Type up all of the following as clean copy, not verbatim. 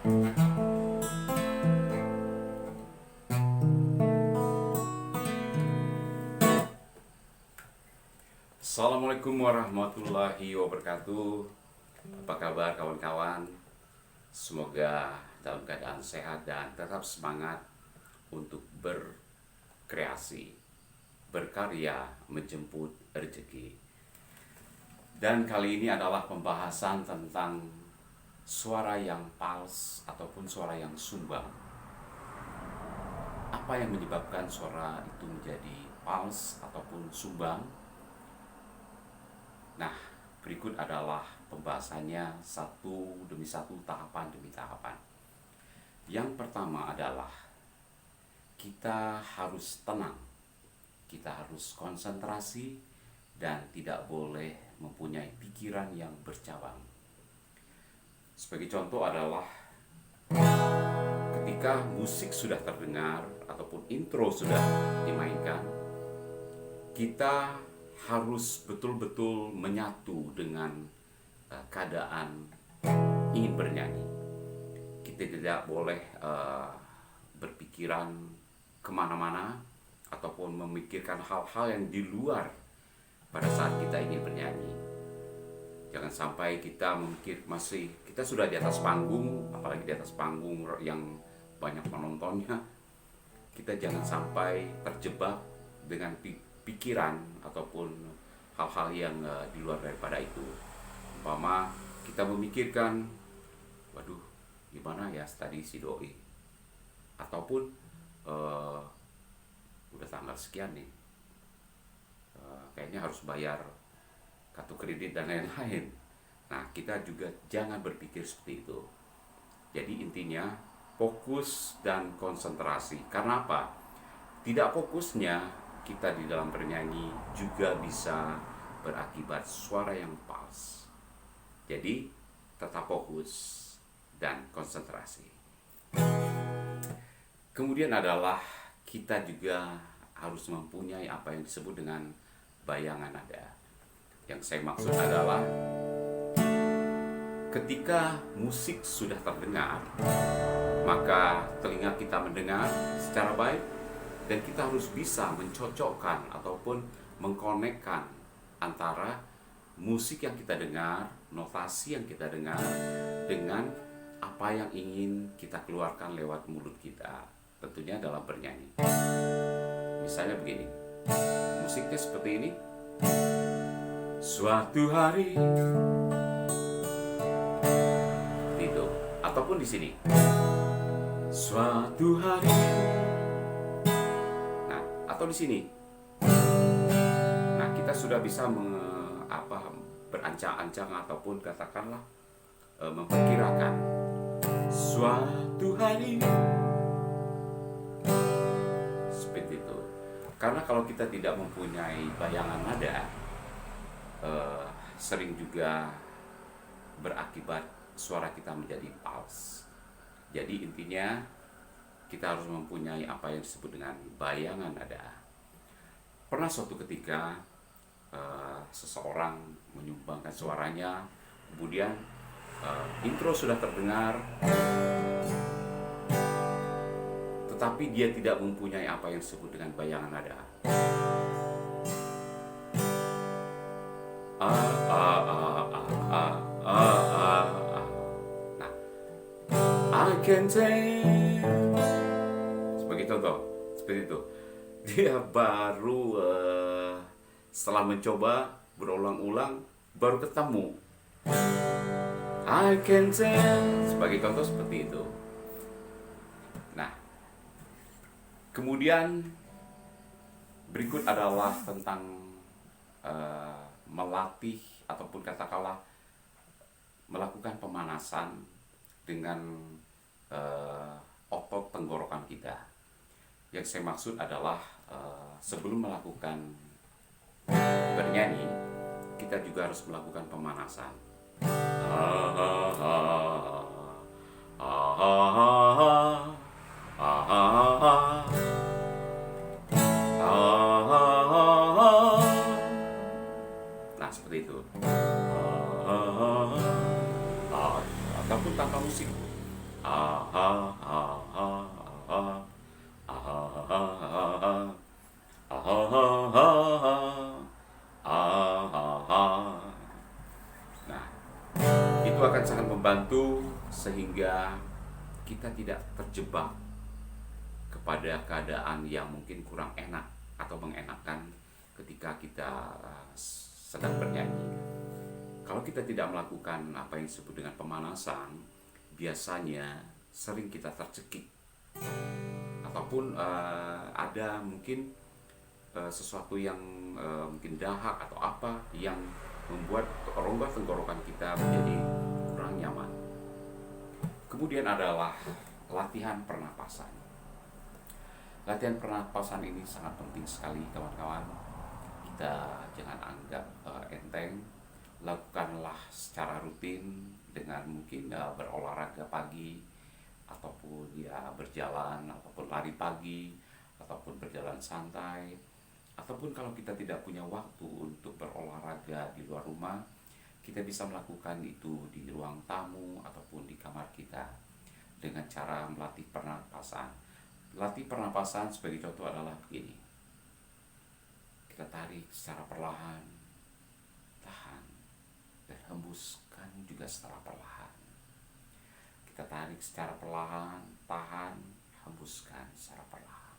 Assalamualaikum warahmatullahi wabarakatuh. Apa kabar kawan-kawan? Semoga dalam keadaan sehat dan tetap semangat untuk berkreasi, berkarya, menjemput rezeki. Dan kali ini adalah pembahasan tentang suara yang fals ataupun suara yang sumbang. Apa yang menyebabkan suara itu menjadi fals ataupun sumbang? Nah, berikut adalah pembahasannya satu demi satu, tahapan demi tahapan. Yang pertama adalah kita harus tenang, kita harus konsentrasi, dan tidak boleh mempunyai pikiran yang bercabang. Sebagai contoh adalah ketika musik sudah terdengar ataupun intro sudah dimainkan, kita harus betul-betul menyatu dengan keadaan ingin bernyanyi. Kita tidak boleh berpikiran kemana-mana ataupun memikirkan hal-hal yang di luar pada saat kita ingin bernyanyi. Jangan sampai kita kita sudah di atas panggung, apalagi di atas panggung yang banyak penontonnya. Kita jangan sampai terjebak dengan pikiran ataupun hal-hal yang di luar daripada itu. Umpama kita memikirkan, waduh gimana ya tadi si doi, ataupun udah tanggal sekian nih, kayaknya harus bayar kartu kredit dan lain-lain. Nah, kita juga jangan berpikir seperti itu. Jadi intinya fokus dan konsentrasi. Karena apa? Tidak fokusnya kita di dalam bernyanyi juga bisa berakibat suara yang fals. Jadi tetap fokus dan konsentrasi. Kemudian adalah kita juga harus mempunyai apa yang disebut dengan bayangan nada. Yang saya maksud adalah ketika musik sudah terdengar, maka telinga kita mendengar secara baik, dan kita harus bisa mencocokkan ataupun mengkonekkan antara musik yang kita dengar, notasi yang kita dengar, dengan apa yang ingin kita keluarkan lewat mulut kita, tentunya dalam bernyanyi. Misalnya begini, musiknya seperti ini. Suatu hari, itu, ataupun di sini. Suatu hari, atau di sini. Nah, kita sudah bisa berancang-ancang ataupun katakanlah memperkirakan suatu hari, seperti itu. Karena kalau kita tidak mempunyai bayangan nada, sering juga berakibat suara kita menjadi fals. Jadi intinya kita harus mempunyai apa yang disebut dengan bayangan nada. Pernah suatu ketika seseorang menyumbangkan suaranya, kemudian intro sudah terdengar, tetapi dia tidak mempunyai apa yang disebut dengan bayangan nada. Nah, I can take, sebagai contoh seperti itu. Dia baru setelah mencoba berulang-ulang baru ketemu I can tell, sebagai contoh seperti itu. Nah, kemudian berikut adalah tentang melatih ataupun katakanlah melakukan pemanasan dengan otot tenggorokan kita. Yang saya maksud adalah sebelum melakukan bernyanyi, kita juga harus melakukan pemanasan. Nah, seperti itu. Ataupun tanpa musik. ah ah ah ah ah ah ah ah. Nah, itu akan sangat membantu sehingga kita tidak terjebak kepada keadaan yang mungkin kurang enak atau mengenakan ketika kita sedang bernyanyi. Kalau kita tidak melakukan apa yang disebut dengan pemanasan, biasanya sering kita tercekik ataupun ada mungkin sesuatu yang mungkin dahak atau apa yang membuat rongga tenggorokan kita menjadi kurang nyaman. Kemudian adalah latihan pernapasan. Latihan pernapasan ini sangat penting sekali kawan-kawan. Kita jangan anggap enteng. Lakukanlah secara rutin dengan mungkin berolahraga pagi ataupun ya berjalan ataupun lari pagi ataupun berjalan santai, ataupun kalau kita tidak punya waktu untuk berolahraga di luar rumah, kita bisa melakukan itu di ruang tamu ataupun di kamar kita dengan cara melatih pernapasan. Latih pernapasan sebagai contoh adalah begini. Kita tarik secara perlahan, tahan, dan hembuskan juga secara perlahan. Kita tarik secara perlahan, tahan, hembuskan secara perlahan.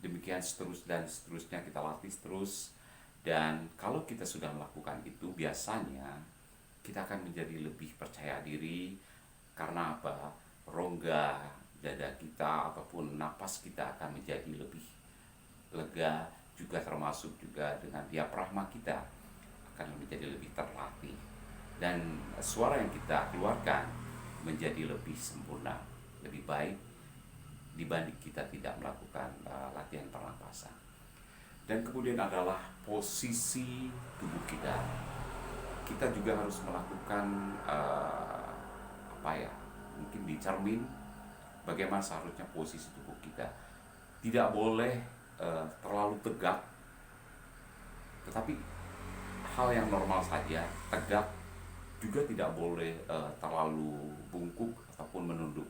Demikian seterusnya kita latih terus. Dan kalau kita sudah melakukan itu, biasanya kita akan menjadi lebih percaya diri. Karena apa? Rongga dada kita ataupun napas kita akan menjadi lebih lega, juga termasuk juga dengan diafragma kita akan menjadi lebih terlatih, dan suara yang kita keluarkan menjadi lebih sempurna, lebih baik dibanding kita tidak melakukan latihan pernapasan. Dan kemudian adalah posisi tubuh kita. Kita juga harus melakukan mungkin di cermin bagaimana seharusnya posisi tubuh kita. Tidak boleh terlalu tegak, tetapi hal yang normal saja. Tegak juga tidak boleh terlalu bungkuk ataupun menunduk.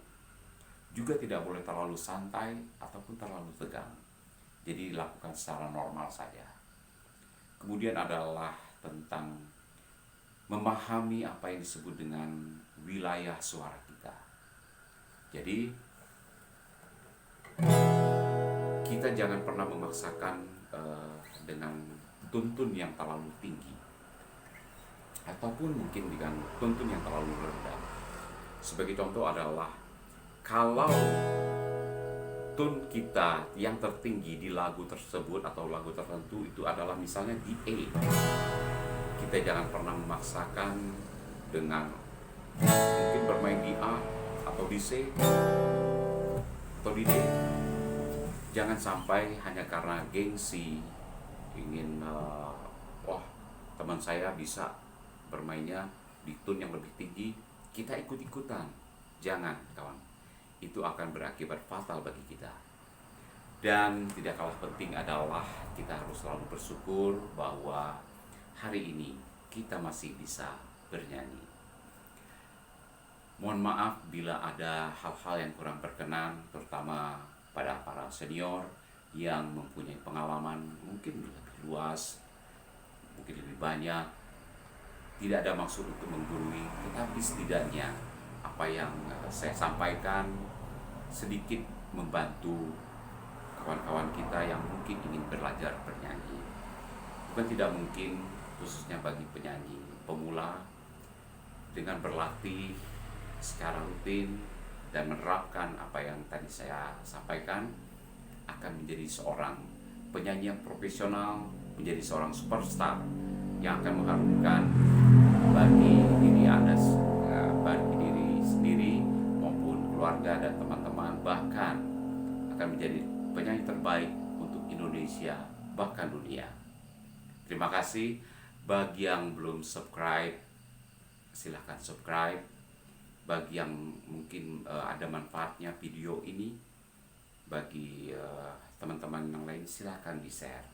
Juga tidak boleh terlalu santai ataupun terlalu tegang. Jadi lakukan secara normal saja. Kemudian adalah tentang memahami apa yang disebut dengan wilayah suara kita. Jadi kita jangan pernah memaksakan dengan tuntun yang terlalu tinggi ataupun mungkin dengan tuntun yang terlalu rendah. Sebagai contoh adalah kalau tune kita yang tertinggi di lagu tersebut atau lagu tertentu itu adalah misalnya di E, kita jangan pernah memaksakan dengan mungkin bermain di A atau di C atau di D. Jangan sampai hanya karena gengsi ingin teman saya bisa bermainnya di tune yang lebih tinggi, kita ikut-ikutan. Jangan, kawan. Itu akan berakibat fatal bagi kita. Dan tidak kalah penting adalah kita harus selalu bersyukur bahwa hari ini kita masih bisa bernyanyi. Mohon maaf bila ada hal-hal yang kurang berkenan, terutama pada para senior yang mempunyai pengalaman mungkin lebih luas, mungkin lebih banyak. Tidak ada maksud untuk menggurui, tetapi setidaknya apa yang saya sampaikan sedikit membantu kawan-kawan kita yang mungkin ingin belajar bernyanyi. Bukan tidak mungkin, khususnya bagi penyanyi pemula, dengan berlatih secara rutin dan menerapkan apa yang tadi saya sampaikan, akan menjadi seorang penyanyi yang profesional, menjadi seorang superstar yang akan mengharumkan bagi diri Anda, bagi diri sendiri maupun keluarga dan teman-teman, bahkan akan menjadi penyanyi terbaik untuk Indonesia, bahkan dunia. Terima kasih. Bagi yang belum subscribe, silahkan subscribe. Bagi yang mungkin ada manfaatnya video ini, bagi teman-teman yang lain silahkan di-share.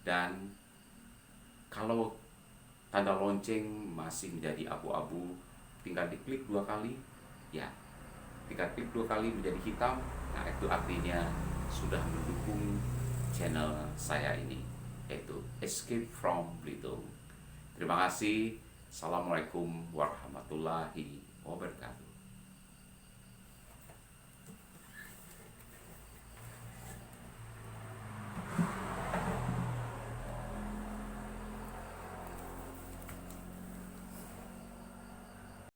Dan kalau tanda lonceng masih menjadi abu-abu, tinggal diklik 2 kali, Ya, ketika klik 2 kali menjadi hitam, nah itu artinya sudah mendukung channel saya ini, yaitu Escape from Belitung. Terima kasih. Assalamualaikum warahmatullahi wabarakatuh.